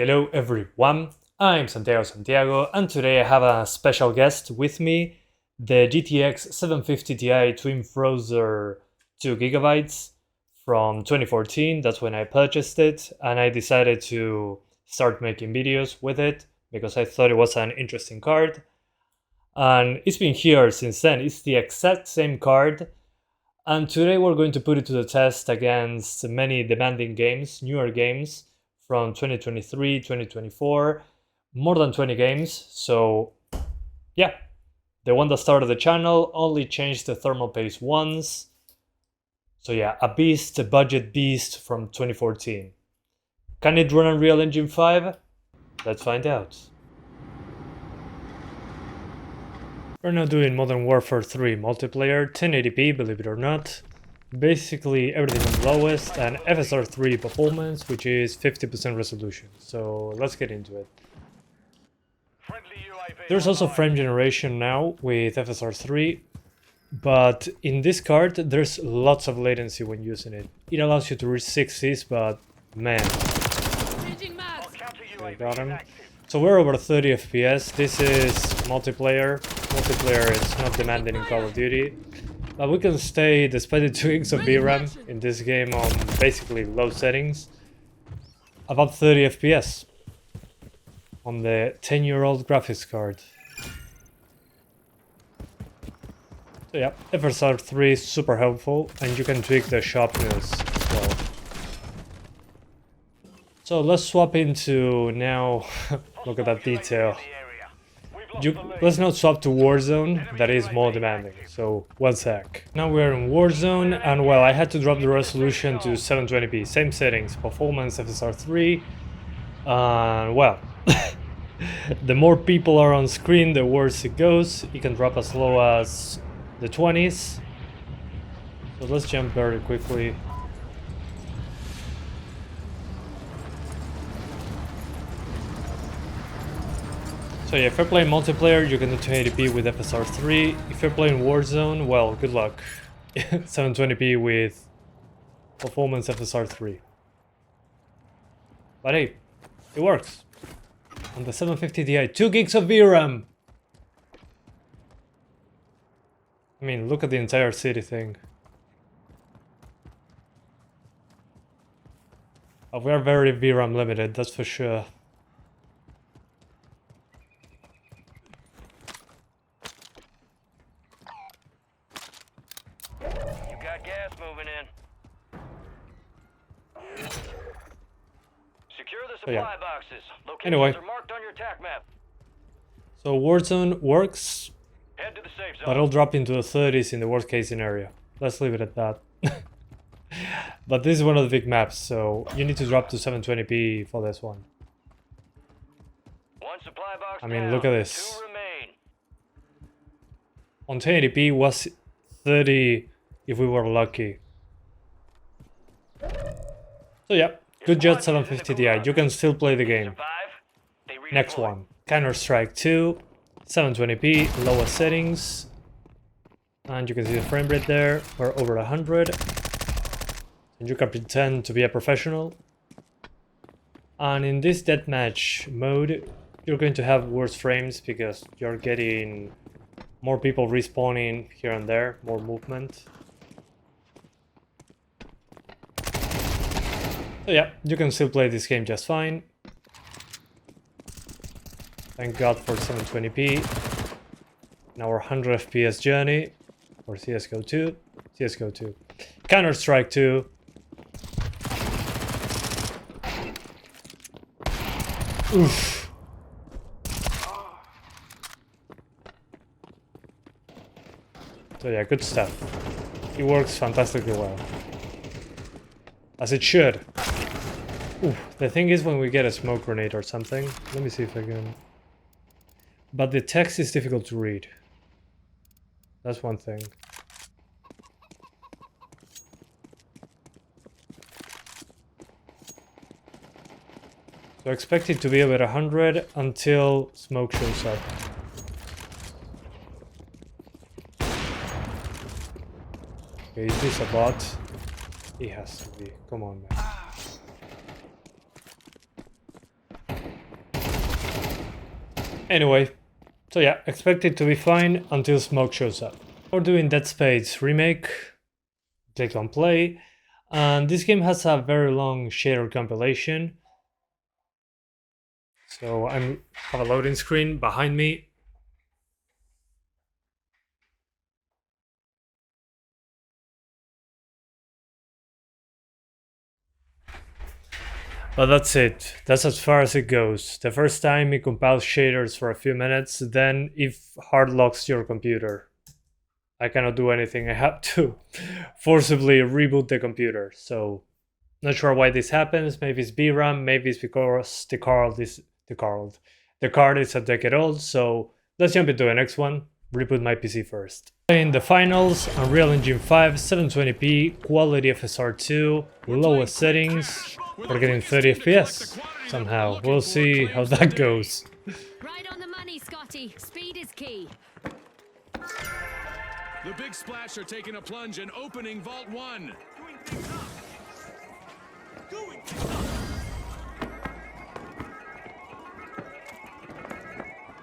Hello everyone, I'm Santiago and today I have a special guest with me, the GTX 750 Ti Twin Frozer 2GB from 2014. That's when I purchased it, and I decided to start making videos with it because I thought it was an interesting card. And it's been here since then. It's the exact same card, and today we're going to put it to the test against many demanding games, newer games from 2023, 2024, more than 20 games. So yeah, the one that started the channel only changed the thermal paste once. So yeah, a beast, a budget beast from 2014. Can it run Unreal Engine 5? Let's find out. We're now doing Modern Warfare 3 multiplayer, 1080p, believe it or not. Basically everything on the lowest, and FSR 3 performance, which is 50% resolution. So let's get into it. There's also frame generation now with FSR 3, but in this card there's lots of latency when using it. It allows you to reach 60s, but man. I got him. So we're over 30 FPS. This is multiplayer. Multiplayer is not demanding in Call of Duty. But we can stay, despite the 2 gigs of VRAM in this game, on basically low settings, about 30 FPS on the 10-year-old graphics card. So yeah, FSR 3 is super helpful, and you can tweak the sharpness as well. So let's swap into now. Look at that detail. Let's not swap to Warzone, that is more demanding, so one sec. Now we're in Warzone, and well, I had to drop the resolution to 720p, same settings, performance FSR 3, and well, the more people are on screen, the worse it goes. It can drop as low as the 20s, so let's jump very quickly. So yeah, if you're playing multiplayer, you can do 1080p with FSR 3. If you're playing Warzone, well, good luck. 720p with performance FSR 3. But hey, it works. On the 750 Ti, 2 gigs of VRAM! I mean, look at the entire city thing. We are very VRAM limited, that's for sure. So yeah. Anyway, so Warzone works, but it'll drop into the 30s in the worst case scenario. Let's leave it at that. But this is one of the big maps, so you need to drop to 720p for this one. I mean, look at this. On 1080p was 30 if we were lucky. So yeah. Good job, 750 Ti. You can still play the game. Next one, Counter-Strike 2, 720p, lowest settings, and you can see the frame rate there. We're over 100, and you can pretend to be a professional. And in this deathmatch mode, you're going to have worse frames because you're getting more people respawning here and there, more movement. So yeah, you can still play this game just fine. Thank God for 720p. Now our 100 FPS journey for CSGO 2. Counter-Strike 2. Oof. So yeah, good stuff. It works fantastically well. As it should. Ooh, the thing is when we get a smoke grenade or something, let me see if I can... But the text is difficult to read. That's one thing. So expect it to be about 100 until smoke shows up. Okay, is this a bot? It has to be. Come on, man. Anyway, so yeah, expect it to be fine until smoke shows up. We're doing Dead Space Remake. Click on play. And this game has a very long shader compilation. So I have a loading screen behind me. But that's it. That's as far as it goes. The first time it compiles shaders for a few minutes, then it hard locks your computer. I cannot do anything. I have to forcibly reboot the computer. So not sure why this happens. Maybe it's VRAM, maybe it's because the card is a decade old. So let's jump into the next one. Reboot my PC first. In the finals, Unreal Engine 5, 720p, quality FSR2, lowest settings. We're getting 30 FPS somehow. We'll see how that goes. Right on the money, Scotty. Speed is key. The big splash are taking a plunge and opening Vault 1.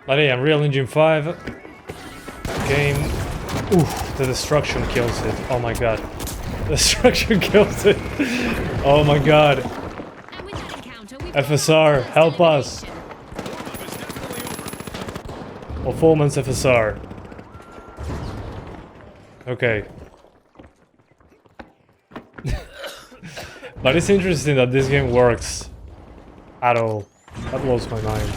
But yeah, Unreal Engine 5 game. Oof, the destruction kills it. Oh my god. The destruction kills it. Oh my god. FSR, help us. Performance FSR. Okay. But it's interesting that this game works at all. That blows my mind.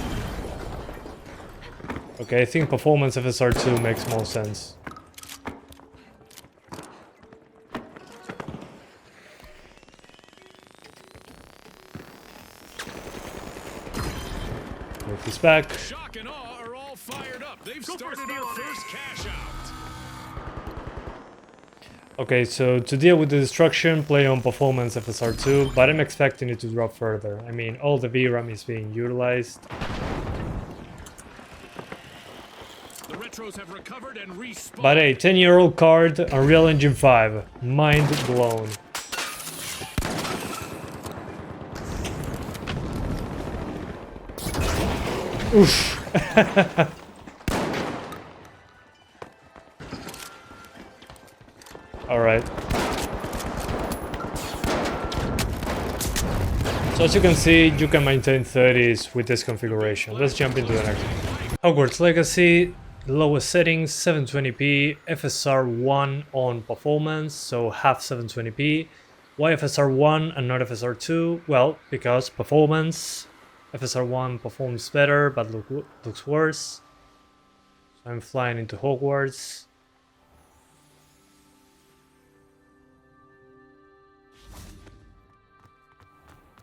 Okay, I think performance FSR2 makes more sense. Move this back. Shock and awe are all fired up. They've started our first cash out. Okay, so to deal with the destruction, play on performance FSR2, but I'm expecting it to drop further. I mean, all the VRAM is being utilized. The retros have recovered and respawned. But a 10-year-old card, Unreal Engine 5, mind blown. Oof. Alright. So as you can see, you can maintain 30s with this configuration. Let's jump into the next one. Hogwarts Legacy, lowest settings, 720p, FSR1 on performance, so half 720p. Why FSR1 and not FSR2? Well, because performance. FSR1 performs better, but looks worse. So I'm flying into Hogwarts.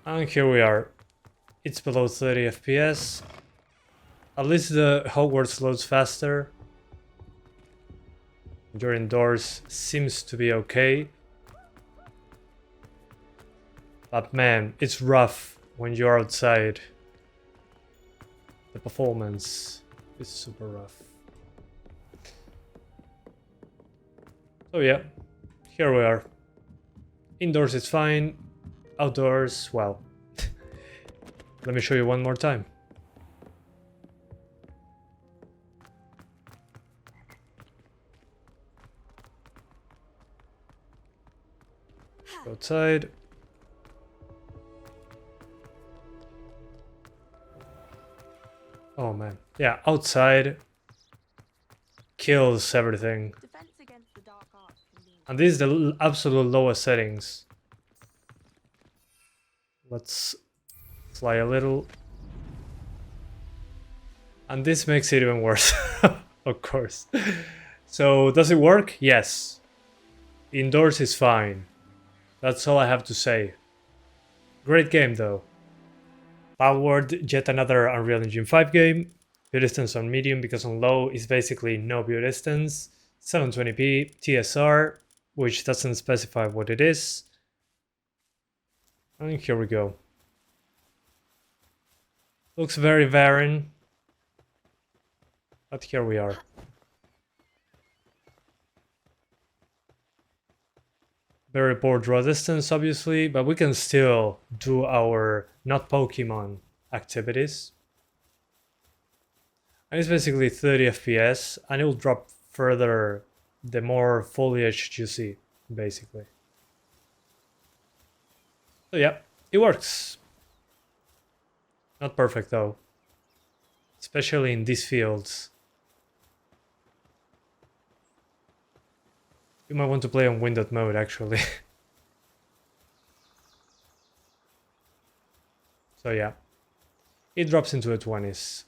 And here we are. It's below 30 FPS. At least the Hogwarts loads faster. You're indoors, seems to be okay. But man, it's rough when you're outside. The performance is super rough. So yeah, here we are. Indoors it's fine. Outdoors, well, let me show you one more time. Outside. Oh man, yeah, outside kills everything. And this is the absolute lowest settings. Let's fly a little. And this makes it even worse, of course. So, does it work? Yes. Indoors is fine. That's all I have to say. Great game though. Palworld, yet another Unreal Engine 5 game. View distance on medium because on low is basically no view distance. 720p, TSR, which doesn't specify what it is. And here we go. Looks very barren. But here we are. Very poor draw distance, obviously, but we can still do our not Pokemon activities. And it's basically 30 FPS, and it will drop further the more foliage you see, basically. So yeah, it works. Not perfect though, especially in these fields. You might want to play on windowed mode actually. So yeah, it drops into the 20s.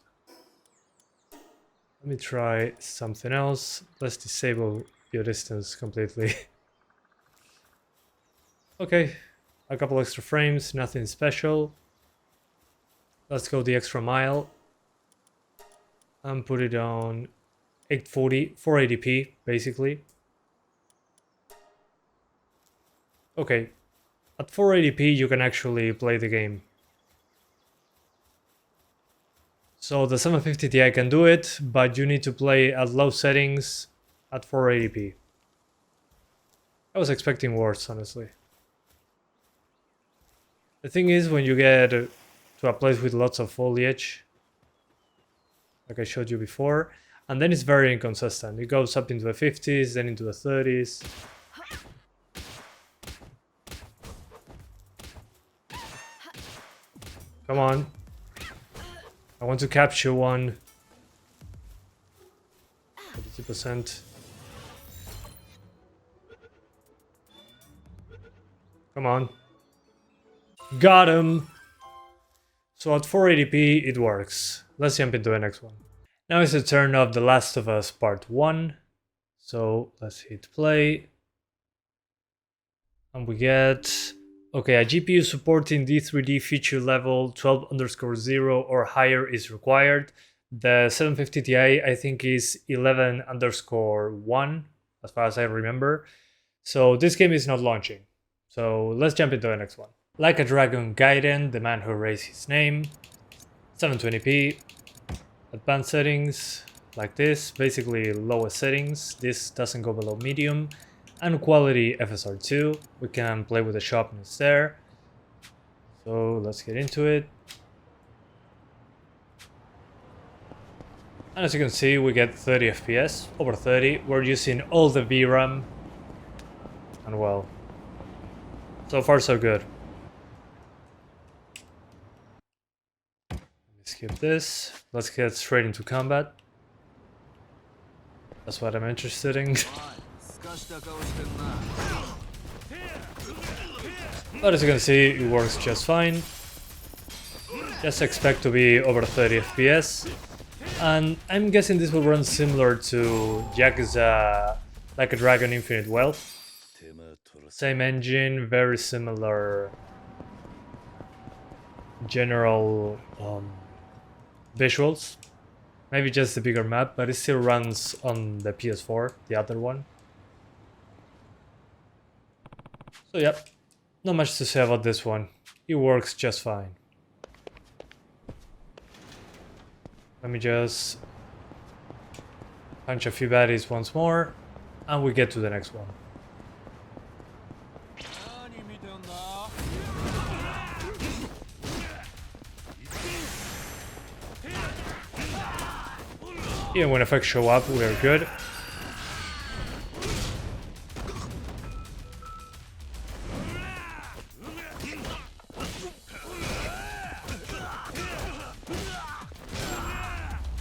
Let me try something else. Let's disable your distance completely. Okay, a couple extra frames, nothing special. Let's go the extra mile and put it on 840, 480p basically. Okay, at 480p you can actually play the game. So the 750 Ti can do it, but you need to play at low settings at 480p. I was expecting worse, honestly. The thing is, when you get to a place with lots of foliage, like I showed you before, and then it's very inconsistent. It goes up into the 50s, then into the 30s. Come on. I want to capture one. 32%. Come on. Got him! So at 480p it works. Let's jump into the next one. Now it's the turn of The Last of Us Part 1. So let's hit play. And we get... Okay, a GPU supporting D3D feature level 12_0 or higher is required. The 750 Ti I think is 11_1 as far as I remember. So this game is not launching. So let's jump into the next one. Like a Dragon Gaiden, the man who raised his name. 720p. Advanced settings, like this. Basically lowest settings. This doesn't go below medium. And quality FSR2. We can play with the sharpness there. So let's get into it. And as you can see, we get 30 FPS, over 30. We're using all the VRAM. And well, so far so good. Let me skip this. Let's get straight into combat. That's what I'm interested in. But as you can see, it works just fine. Just expect to be over 30 FPS. And I'm guessing this will run similar to Yakuza Like a Dragon Infinite Wealth. Same engine, very similar general visuals. Maybe just a bigger map, but it still runs on the PS4, the other one. So yep, not much to say about this one. It works just fine. Let me just punch a few baddies once more, and we get to the next one. Even when effects show up, we are good.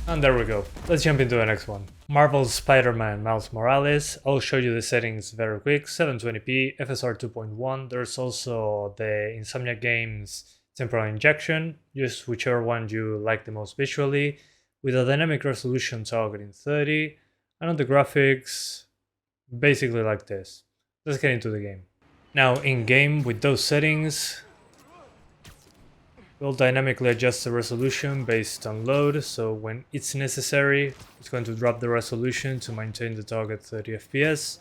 And there we go. Let's jump into the next one. Marvel's Spider-Man Miles Morales. I'll show you the settings very quick. 720p, FSR 2.1. There's also the Insomniac Games temporal injection. Use whichever one you like the most visually. With a dynamic resolution targeting 30. And on the graphics, basically like this. Let's get into the game. Now in-game with those settings, we'll dynamically adjust the resolution based on load, so when it's necessary, it's going to drop the resolution to maintain the target 30 FPS.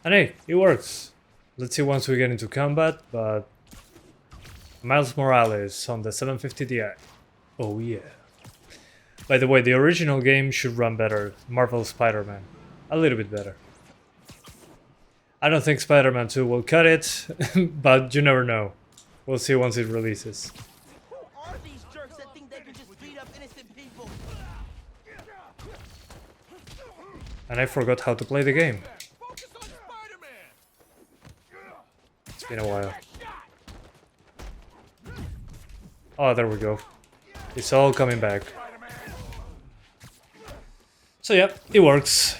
And hey, it works. Let's see once we get into combat, but Miles Morales on the 750 Ti. Oh yeah. By the way, the original game should run better, Marvel's Spider-Man. A little bit better. I don't think Spider-Man 2 will cut it, but you never know. We'll see once it releases. And I forgot how to play the game. Focus on Spiderman. It's been a while. Oh, there we go. It's all coming back. So yeah, it works.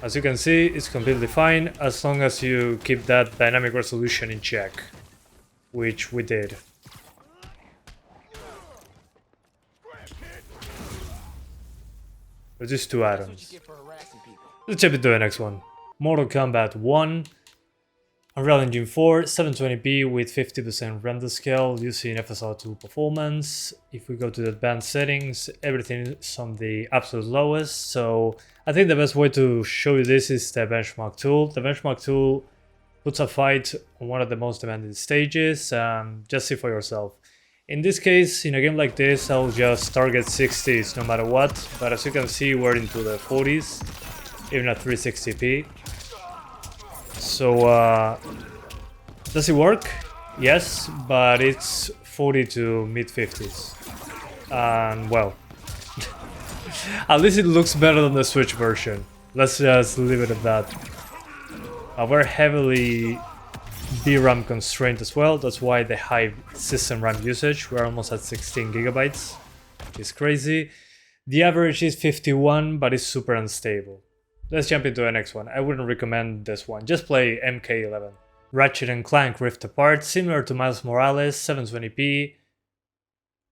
As you can see, it's completely fine as long as you keep that dynamic resolution in check, which we did. There's just 2 atoms. Let's jump into the next one. Mortal Kombat 1, Unreal Engine 4, 720p with 50% render scale using FSR2 performance. If we go to the advanced settings, everything is on the absolute lowest. So I think the best way to show you this is the benchmark tool. The benchmark tool puts a fight on one of the most demanding stages. Just see for yourself. In this case, in a game like this, I'll just target 60s no matter what. But as you can see, we're into the 40s, even at 360p. So, does it work? Yes, but it's 40 to mid-50s. And, well, at least it looks better than the Switch version. Let's just leave it at that. We're heavily DRAM constrained as well. That's why the high system RAM usage. We're almost at 16 gigabytes, which is crazy. The average is 51, but it's super unstable. Let's jump into the next one. I wouldn't recommend this one. Just play MK11. Ratchet and Clank Rift Apart, similar to Miles Morales, 720p.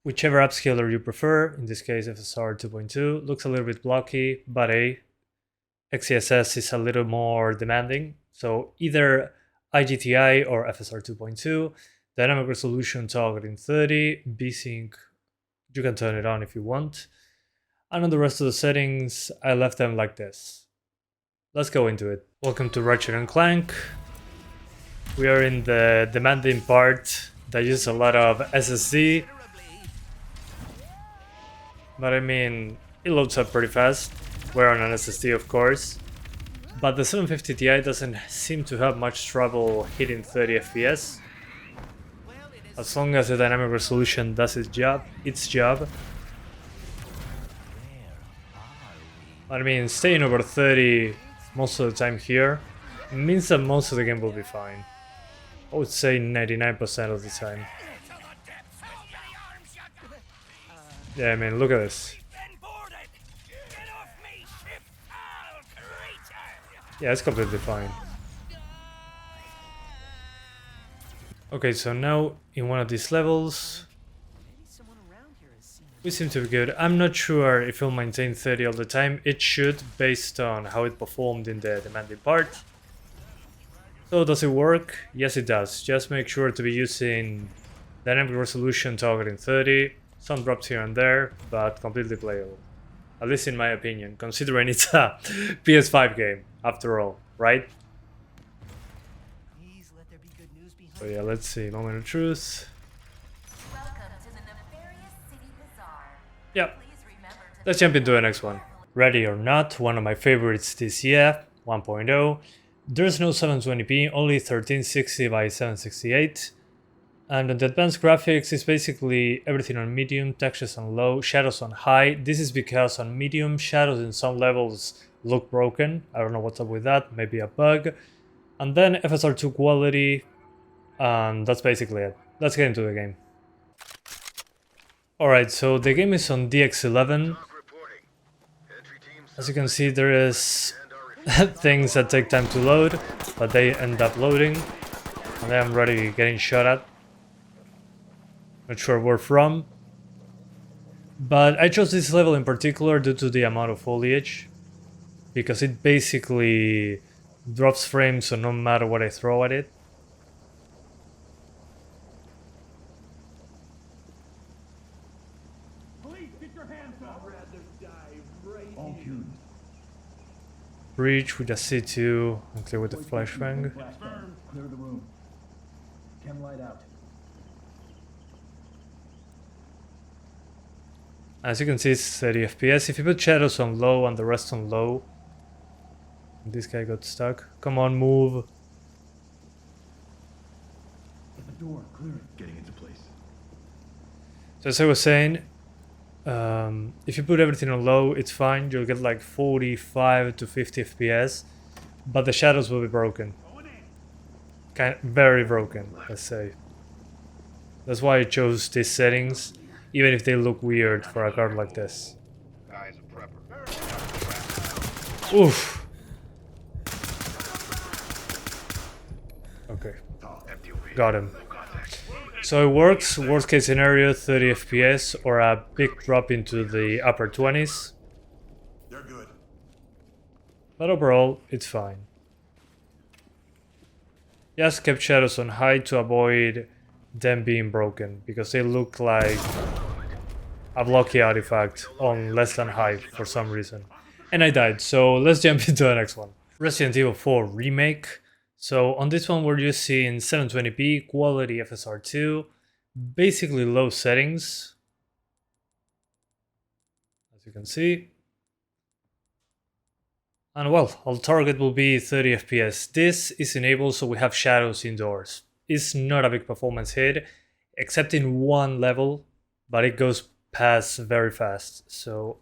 Whichever upscaler you prefer, in this case FSR 2.2, looks a little bit blocky, but XeSS is a little more demanding. So either IGTI or FSR 2.2, dynamic resolution targeting 30, VSync, you can turn it on if you want. And on the rest of the settings, I left them like this. Let's go into it. Welcome to Ratchet and Clank. We are in the demanding part that uses a lot of SSD. But I mean, it loads up pretty fast. We're on an SSD, of course. But the 750 Ti doesn't seem to have much trouble hitting 30 FPS. As long as the dynamic resolution does its job. I mean, staying over 30 most of the time here means that most of the game will be fine. I would say 99% of the time. Yeah, I mean, look at this. Yeah, it's completely fine. Okay, so now in one of these levels, we seem to be good. I'm not sure if it'll maintain 30 all the time. It should, based on how it performed in the demanding part. So does it work? Yes, it does. Just make sure to be using dynamic resolution targeting 30. Some drops here and there, but completely playable. At least in my opinion, considering it's a PS5 game, after all, right? So yeah, let's see. Moment of truth. Yeah, let's jump into the next one. Ready or Not, one of my favorites this year, 1.0. There's no 720p, only 1360 by 768. And on the advanced graphics, it's basically everything on medium, textures on low, shadows on high. This is because on medium, shadows in some levels look broken. I don't know what's up with that, maybe a bug. And then FSR2 quality, and that's basically it. Let's get into the game. Alright, so the game is on DX11. As you can see, there is things that take time to load, but they end up loading. And then I'm already getting shot at. Not sure where from. But I chose this level in particular due to the amount of foliage. Because it basically drops frames, so no matter what I throw at it. Breach with a C2 and clear with the flashbang. Clear the room. Chem light out. As you can see, it's 30 FPS. If you put shadows on low and the rest on low, this guy got stuck. Come on, move. door, clear it. Getting into place. So as I was saying, if you put everything on low, it's fine. You'll get like 45 to 50 FPS, but the shadows will be broken. Very broken, let's say. That's why I chose these settings, even if they look weird for a card like this. Oof. Okay. Got him. So it works, worst case scenario 30 FPS or a big drop into the upper 20s. They're good. But overall, it's fine. Just kept shadows on high to avoid them being broken, because they look like a blocky artifact on less than high for some reason. And I died, so let's jump into the next one. Resident Evil 4 Remake. So on this one we're using 720p, quality FSR2, basically low settings, as you can see. And well, our target will be 30 FPS. This is enabled so we have shadows indoors. It's not a big performance hit, except in one level, but it goes past very fast. So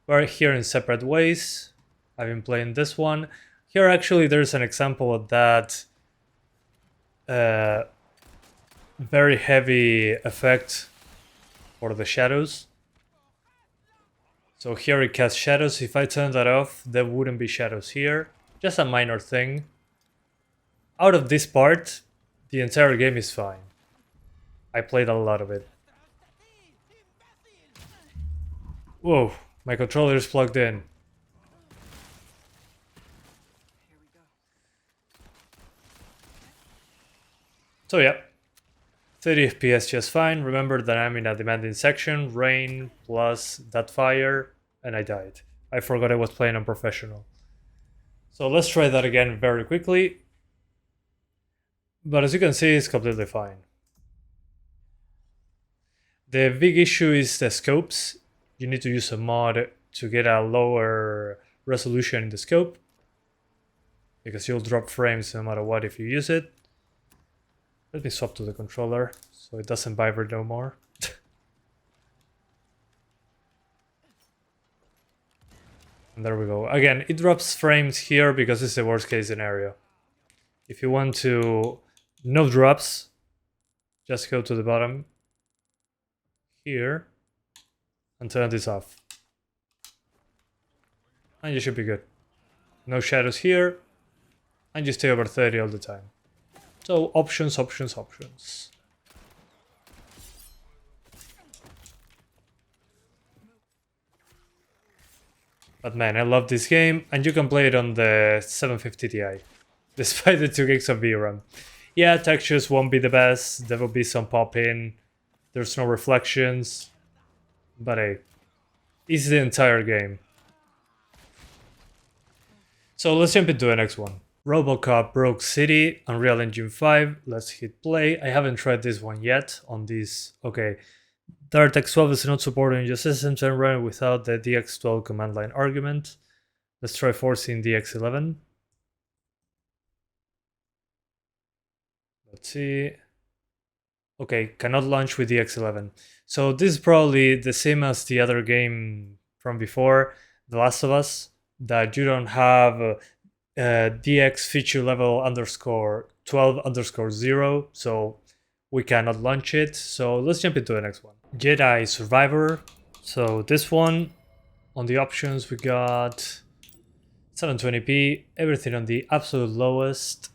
we're here in separate ways. I've been playing this one. Here actually there's an example of that very heavy effect for the shadows. So here it casts shadows. If I turn that off, there wouldn't be shadows here. Just a minor thing. Out of this part, the entire game is fine. I played a lot of it. Whoa, my controller is plugged in. So yeah, 30 FPS just fine. Remember that I'm in a demanding section, rain plus that fire, and I died. I forgot I was playing on professional. So let's try that again very quickly. But as you can see, it's completely fine. The big issue is the scopes. You need to use a mod to get a lower resolution in the scope, because you'll drop frames no matter what if you use it. Let me swap to the controller so it doesn't vibrate no more. And there we go. Again, it drops frames here because it's the worst case scenario. If you want to no drops, just go to the bottom here and turn this off. And you should be good. No shadows here, and you stay over 30 all the time. So options, options, options. But man, I love this game, and you can play it on the 750 Ti, despite the 2 gigs of VRAM. Yeah, textures won't be the best, there will be some pop-in, there's no reflections, but hey, it's the entire game. So let's jump into the next one. Robocop Rogue City, Unreal Engine 5. Let's hit play. I haven't tried this one yet on this. Okay, DirectX 12 is not supported in your systems and run without the DX12 command line argument. Let's try forcing DX11. Let's see. Okay, cannot launch with DX11. So this is probably the same as the other game from before, The Last of Us, that you don't have DX feature level _12 _0, so we cannot launch it. So let's jump into the next one. Jedi Survivor. So this one, on the options we got 720p, everything on the absolute lowest,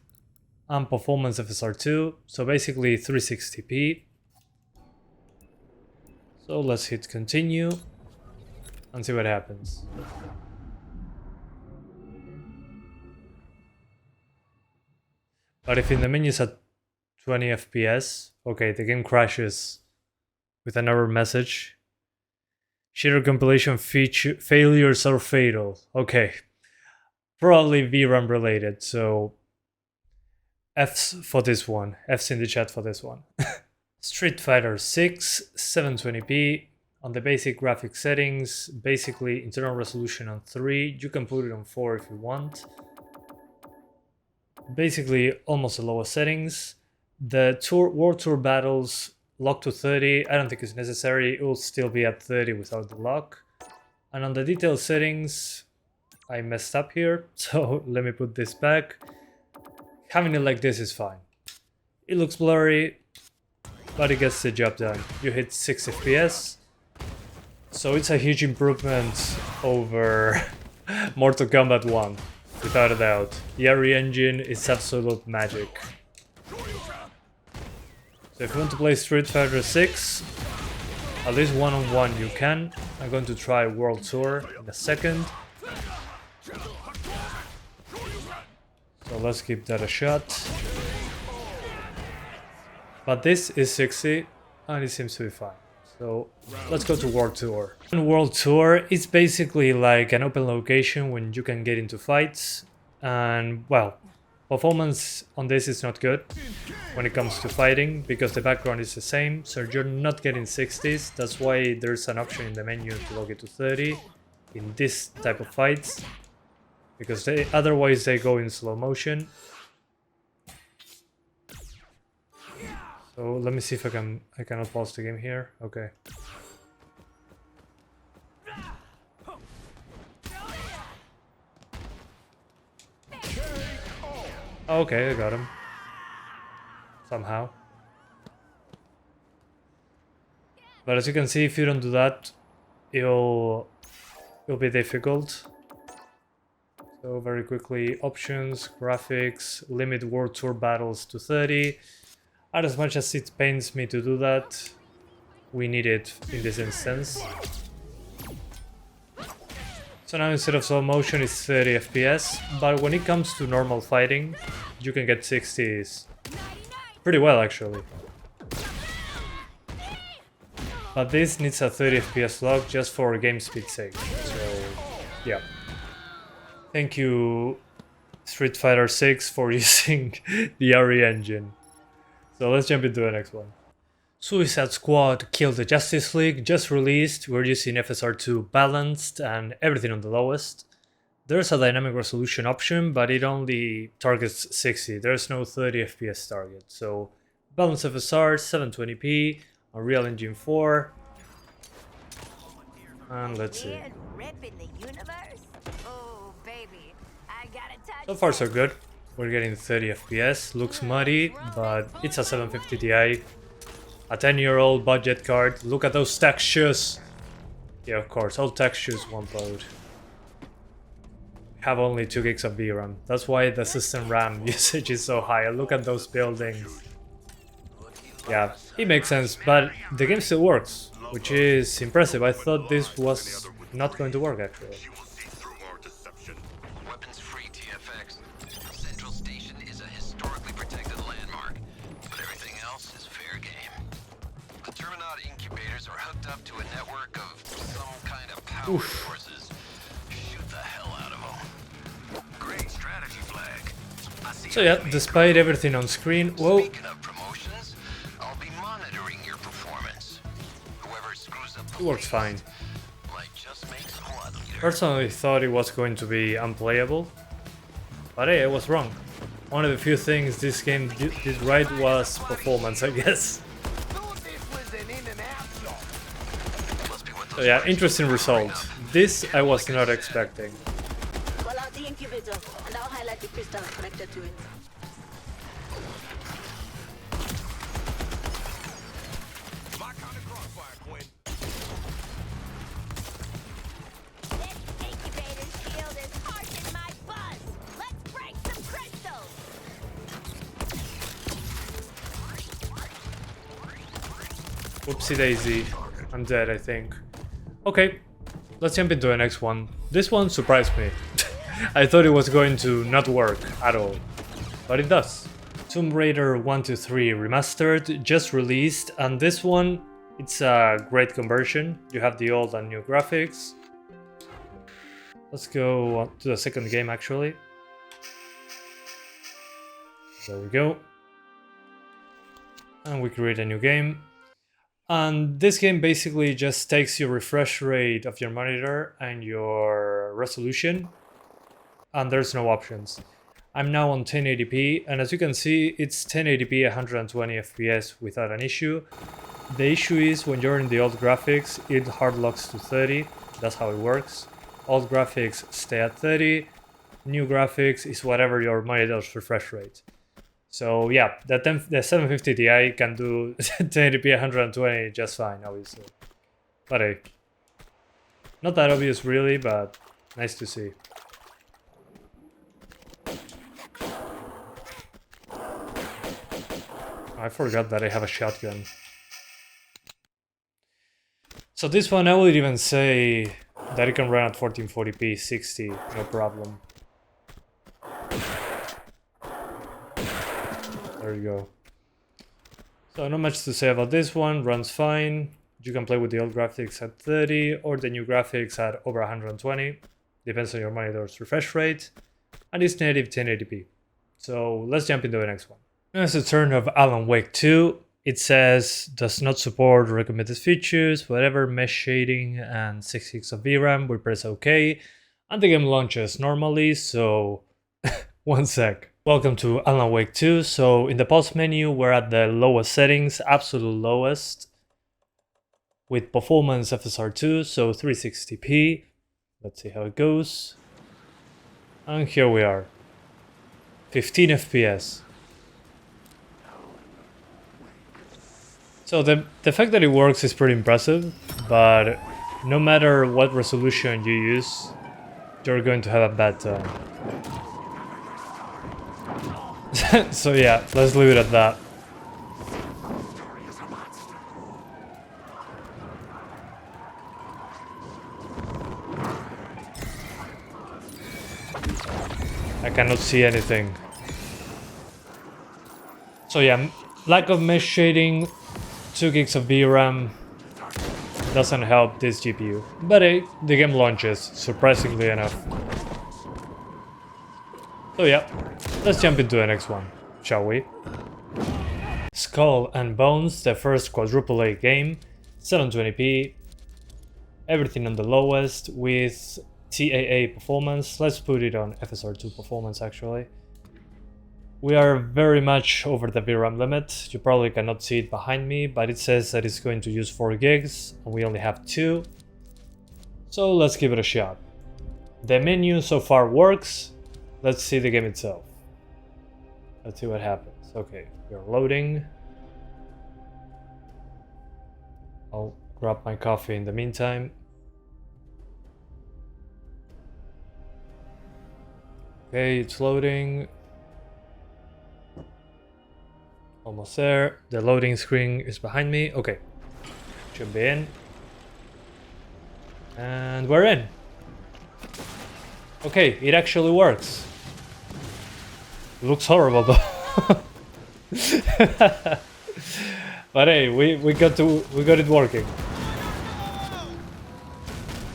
and performance FSR2, so basically 360p. So let's hit continue and see what happens. But if in the menus at 20 FPS, okay, the game crashes with an error message. Shader compilation feature failures are fatal. Okay, probably VRAM related, so F's for this one. F's in the chat for this one. Street Fighter 6, 720p, on the basic graphic settings, basically internal resolution on 3, you can put it on 4 if you want. Basically almost the lowest settings. The World Tour battles lock to 30. I don't think it's necessary. It will still be at 30 without the lock. And on the detail settings, I messed up here, so let me put this back. Having it like this is fine. It looks blurry, but it gets the job done. You hit 6 FPS, so it's a huge improvement over Mortal Kombat 1, without a doubt. The RE engine is absolute magic. So if you want to play Street Fighter 6, at least one-on-one you can. I'm going to try World Tour in a second. So let's give that a shot. But this is 60 and it seems to be fine. So let's go to World Tour. In World Tour, it's basically like an open location when you can get into fights. And well, performance on this is not good when it comes to fighting because the background is the same. So you're not getting 60s. That's why there's an option in the menu to log it to 30 in this type of fights. Because otherwise they go in slow motion. So let me see if I cannot pause the game here. Okay. Okay, I got him. Somehow. But as you can see, if you don't do that, it'll be difficult. So very quickly, options, graphics, limit World Tour battles to 30. And as much as it pains me to do that, we need it in this instance. So now instead of slow motion it's 30 FPS, but when it comes to normal fighting, you can get 60s pretty well actually. But this needs a 30 FPS lock just for game speed's sake, so yeah. Thank you Street Fighter 6 for using the RE engine. So let's jump into the next one. Suicide Squad Kill the Justice League just released. We're using FSR2 balanced and everything on the lowest. There's a dynamic resolution option, but it only targets 60. There's no 30 FPS target. So balanced FSR, 720p, Unreal Engine 4. And let's see. So far so good. We're getting 30 FPS, looks muddy, but it's a 750 Ti. A 10-year-old budget card. Look at those textures! Yeah, of course, all textures won't load. Have only 2 gigs of VRAM. That's why the system RAM usage is so high. Look at those buildings. Yeah, it makes sense, but the game still works, which is impressive. I thought this was not going to work actually. Up to a network of some kind of power sources. Shoot the hell out of them. Great strategy flag. So yeah, despite everything on screen, whoa. Speaking of promotions, I'll be monitoring your performance. Whoever screws up It works fine. might just make squad leader. Personally thought it was going to be unplayable, but hey, I was wrong. One of the few things this game did right was performance, I guess. So yeah, interesting result. This I was not expecting. Call out the incubator, and I'll highlight the crystal connected to it. My kind of crossfire, Quinn. This incubator's shield is harshing my buzz. Let's break some crystals. Whoopsie daisy. I'm dead, I think. Okay, let's jump into the next one. This one surprised me. I thought it was going to not work at all, but it does. Tomb Raider 1 to 3 Remastered just released, and this one, it's a great conversion. You have the old and new graphics. Let's go to the second game actually. There we go. And we create a new game. And this game basically just takes your refresh rate of your monitor and your resolution, and there's no options. I'm now on 1080p, and as you can see, it's 1080p 120 FPS without an issue. The issue is when you're in the old graphics, it hard locks to 30. That's how it works. Old graphics stay at 30. New graphics is whatever your monitor's refresh rate. So yeah, the 750 Ti can do 1080p 120 just fine, obviously. But hey, not that obvious really, but nice to see. I forgot that I have a shotgun. So this one I would even say that it can run at 1440p 60, no problem. There you go. So not much to say about this one, runs fine. You can play with the old graphics at 30 or the new graphics at over 120. Depends on your monitor's refresh rate. And it's native 1080p. So let's jump into the next one. It's the turn of Alan Wake 2. It says does not support recommended features, whatever, mesh shading and 6 gigs of VRAM. We press OK. And the game launches normally, so one sec. Welcome to Alan Wake 2. So in the pause menu, we're at the lowest settings, absolute lowest, with performance FSR2, so 360p. Let's see how it goes. And here we are. 15 FPS. So the fact that it works is pretty impressive, but no matter what resolution you use, you're going to have a bad time. So yeah, let's leave it at that. I cannot see anything. So yeah, lack of mesh shading, 2 gigs of VRAM doesn't help this GPU. But hey, the game launches, surprisingly enough. So yeah, let's jump into the next one, shall we? Skull and Bones, the first quadruple A game, 720p, everything on the lowest with TAA performance. Let's put it on FSR2 performance actually. We are very much over the VRAM limit. You probably cannot see it behind me, but it says that it's going to use 4 gigs and we only have 2. So let's give it a shot. The menu so far works. Let's see the game itself. Let's see what happens. Okay, we're loading. I'll grab my coffee in the meantime. Okay, it's loading. Almost there. The loading screen is behind me. Okay, should be in. And we're in. Okay, it actually works. Looks horrible though. But hey, we got it working.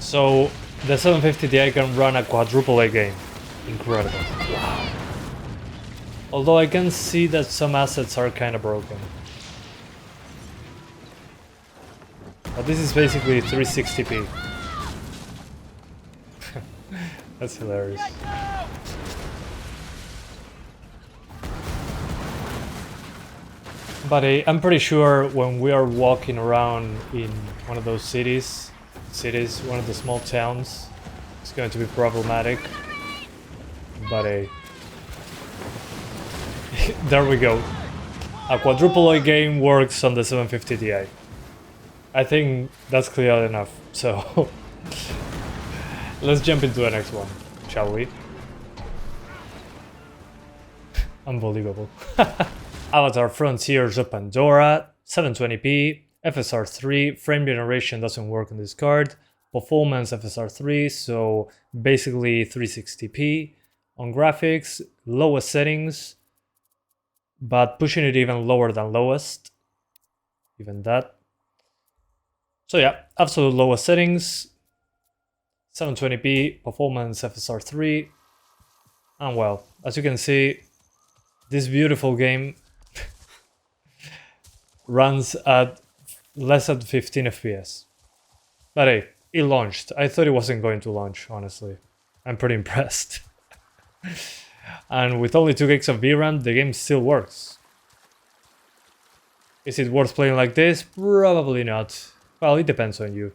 So the 750 Ti can run a quadruple A game. Incredible. Wow. Although I can see that some assets are kind of broken. But this is basically 360p. That's hilarious. But I'm pretty sure when we are walking around in one of those cities, one of the small towns, it's going to be problematic. But there we go. A quadruple A game works on the 750 Ti. I think that's clear enough. So let's jump into the next one, shall we? Unbelievable. Avatar Frontiers of Pandora, 720p, FSR3, frame generation doesn't work on this card, performance FSR3, so basically 360p. On graphics, lowest settings, but pushing it even lower than lowest, even that. So yeah, absolute lowest settings, 720p, performance FSR3, and well, as you can see, this beautiful game runs at less than 15 FPS. But hey, it launched. I thought it wasn't going to launch, honestly. I'm pretty impressed. And with only 2 gigs of VRAM, the game still works. Is it worth playing like this? Probably not. Well, it depends on you.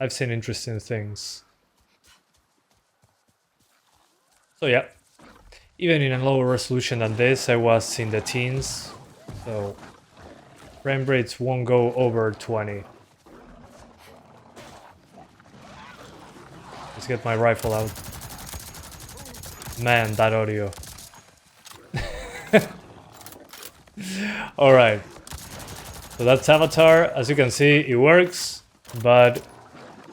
I've seen interesting things. So yeah, even in a lower resolution than this, I was in the teens. So frame rates won't go over 20. Let's get my rifle out. Man, that audio. Alright. So that's Avatar. As you can see, it works, but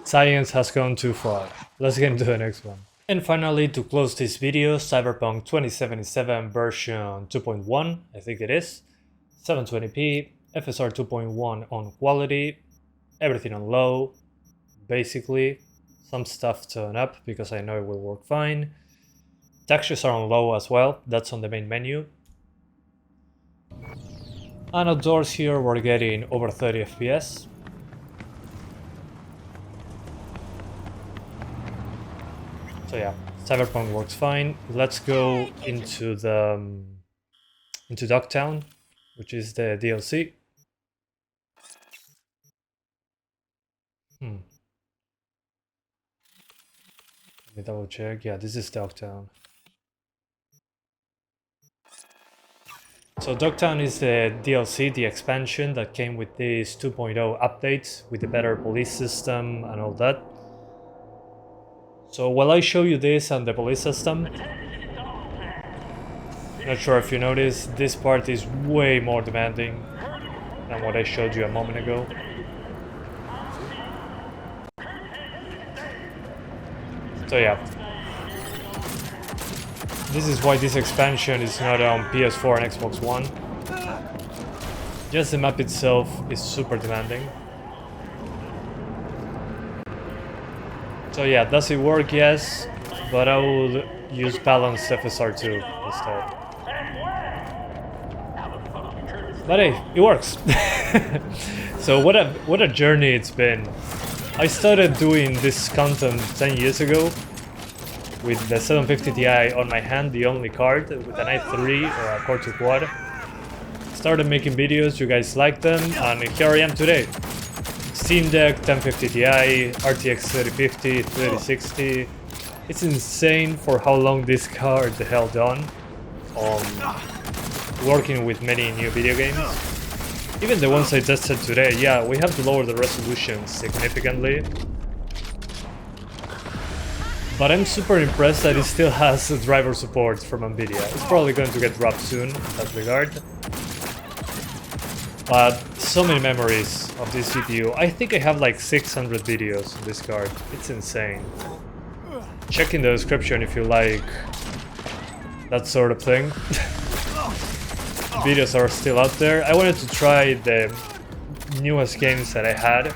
science has gone too far. Let's get into the next one. And finally, to close this video, Cyberpunk 2077 version 2.1, I think it is. 720p, FSR 2.1 on quality, everything on low, basically. Some stuff turned up because I know it will work fine. Textures are on low as well, that's on the main menu. And outdoors here we're getting over 30 FPS. So yeah, Cyberpunk works fine. Let's go into Dogtown, which is the DLC. Let me double check. Yeah, this is Dogtown. So Dogtown is the DLC, the expansion that came with this 2.0 update with the better police system and all that. So while I show you this and the police system, not sure if you noticed, this part is way more demanding than what I showed you a moment ago. So yeah, this is why this expansion is not on PS4 and Xbox One. Just the map itself is super demanding. So yeah, does it work? Yes, but I would use balanced FSR2 instead. But hey, it works. So what a journey it's been. I started doing this content 10 years ago with the 750 Ti on my hand, the only card, with an i3 or a Core 2 Quad. Started making videos, you guys liked them, and here I am today. Steam Deck, 1050 Ti, RTX 3050, 3060. It's insane for how long this card held on working with many new video games. Even the ones I tested today, yeah, we have to lower the resolution significantly. But I'm super impressed that it still has driver support from NVIDIA. It's probably going to get dropped soon in that regard. But so many memories of this GPU. I think I have like 600 videos on this card. It's insane. Check in the description if you like that sort of thing. Videos are still out there. I wanted to try the newest games that I had.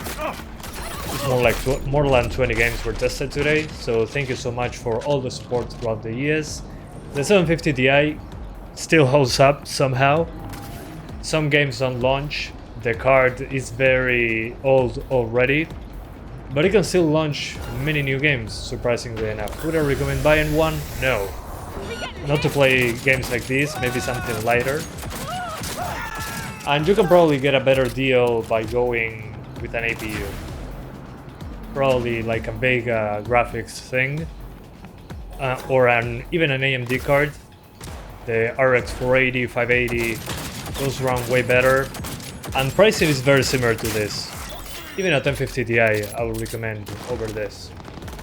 It's more than 20 games were tested today, so thank you so much for all the support throughout the years. The 750 Ti still holds up somehow. Some games don't launch, the card is very old already, but it can still launch many new games, surprisingly enough. Would I recommend buying one? No. Not to play games like this, maybe something lighter. And you can probably get a better deal by going with an APU. Probably like a big graphics thing, or even an AMD card. The RX 480, 580, those run way better. And pricing is very similar to this. Even a 1050 Ti I would recommend over this,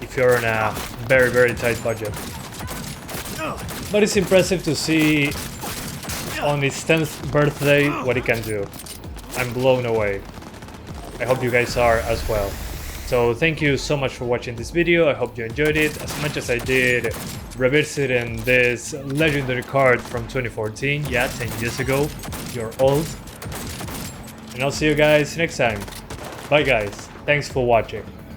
if you're on a very tight budget. But it's impressive to see on its 10th birthday what it can do. I'm blown away. I hope you guys are as well. So thank you so much for watching this video. I hope you enjoyed it as much as I did revisiting this legendary card from 2014. Yeah, 10 years ago. You're old. And I'll see you guys next time. Bye guys. Thanks for watching.